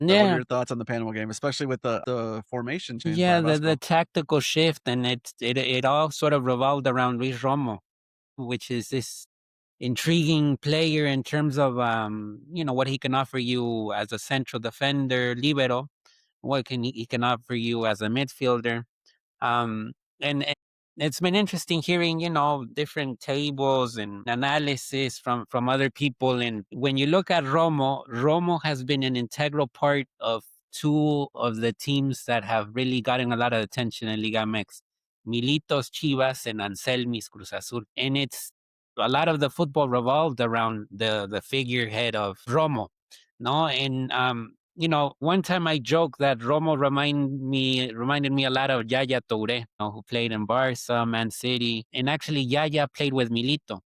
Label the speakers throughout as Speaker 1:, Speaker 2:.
Speaker 1: What are
Speaker 2: Yeah,
Speaker 1: your thoughts on the Panama game, especially with the formation change by
Speaker 2: yeah, the
Speaker 1: Vasco?
Speaker 2: tactical shift, and it all sort of revolved around Luis Romo, which is this intriguing player in terms of what he can offer you as a central defender, libero, what he can offer you as a midfielder. And it's been interesting hearing, different tables and analysis from other people. And when you look at Romo has been an integral part of two of the teams that have really gotten a lot of attention in Liga MX, Milito's Chivas and Anselmi's Cruz Azul. And it's a lot of the football revolved around the figurehead of Romo. No, and one time I joked that Romo reminded me a lot of Yaya Toure, who played in Barca, Man City, and actually Yaya played with Milito.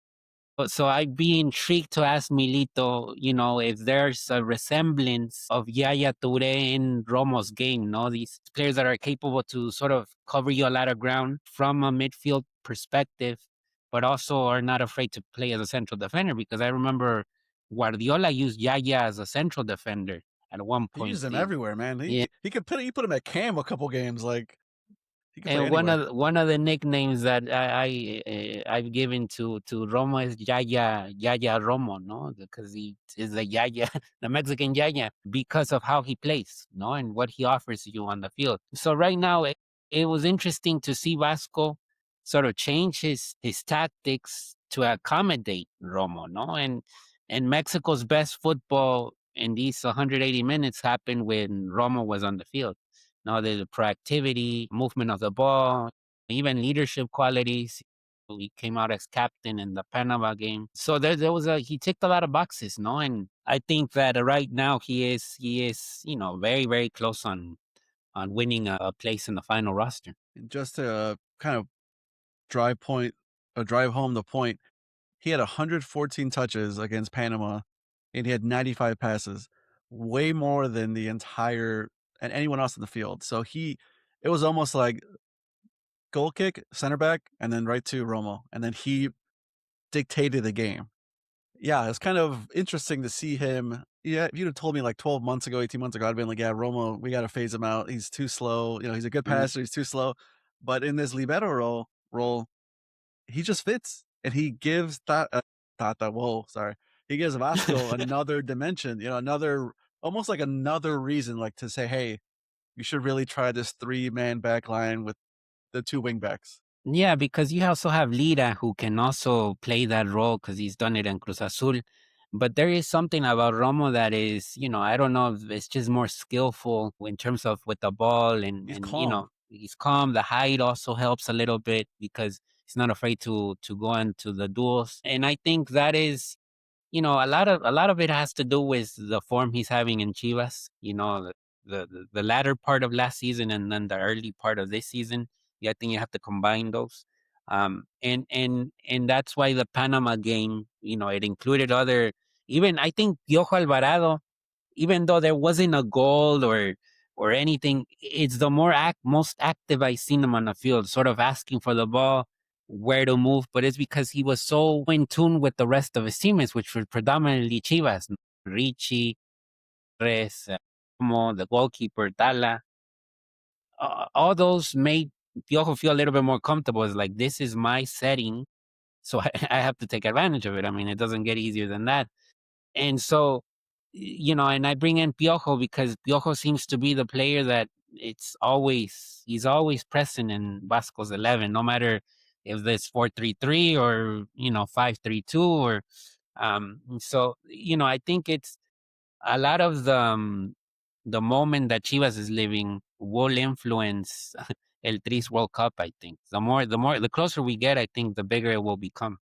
Speaker 2: So I'd be intrigued to ask Milito, if there's a resemblance of Yaya Toure in Romo's game. No, these players that are capable to sort of cover you a lot of ground from a midfield perspective, but also are not afraid to play as a central defender. Because I remember Guardiola used Yaya as a central defender at one
Speaker 1: He
Speaker 2: point.
Speaker 1: used him everywhere, man.
Speaker 2: Yeah.
Speaker 1: He put him at Cam a couple games. Like he could play
Speaker 2: And
Speaker 1: anywhere.
Speaker 2: one of the nicknames that I've given to Romo is Yaya Romo, no, because he is the Yaya, the Mexican Yaya, because of how he plays, no, and what he offers you on the field. So right now, it was interesting to see Vasco sort of change his tactics to accommodate Romo, no, and Mexico's best football in these 180 minutes happened when Romo was on the field. No, the proactivity, movement of the ball, even leadership qualities. He came out as captain in the Panama game. So there was he ticked a lot of boxes, no? And I think that right now he is, very, very close on winning a place in the final roster.
Speaker 1: And just to kind of drive home the point, he had 114 touches against Panama, and he had 95 passes, way more than the entire and anyone else in the field. So it was almost like goal kick, center back, and then right to Romo, and then he dictated the game. Yeah, it's kind of interesting to see him. Yeah, if you'd have told me like 12 months ago, 18 months ago, I'd been like, yeah, Romo, we got to phase him out. He's too slow. He's a good
Speaker 2: Mm.
Speaker 1: passer. He's too slow. But in this libero role, he just fits, and he gives whoa, sorry. He gives Vasco another dimension, almost like another reason, like to say, hey, you should really try this 3-man back line with the 2 wing backs.
Speaker 2: Yeah, because you also have Lira who can also play that role because he's done it in Cruz Azul. But there is something about Romo that is, I don't know if it's just more skillful in terms of with the ball
Speaker 1: He's
Speaker 2: and
Speaker 1: calm.
Speaker 2: he's calm. The height also helps a little bit because he's not afraid to go into the duels. And I think that is, a lot of it has to do with the form he's having in Chivas. The latter part of last season and then the early part of this season. Yeah, I think you have to combine those. And that's why the Panama game, it included other. Even I think Piojo Alvarado, even though there wasn't a goal or anything, it's the most active I've seen him on the field, sort of asking for the ball, where to move. But it's because he was so in tune with the rest of his teammates, which were predominantly Chivas, Richie, Res, Romo, the goalkeeper, Tala. All those made Piojo feel a little bit more comfortable. It's like, this is my setting, so I have to take advantage of it. I mean, it doesn't get easier than that. And so, and I bring in Piojo because Piojo seems to be the player that he's always present in Vasco's 11, no matter if it's 4-3-3 or 5-3-2 or so I think it's a lot of the moment that Chivas is living will influence El Tri's World Cup. I think the closer we get, I think the bigger it will become.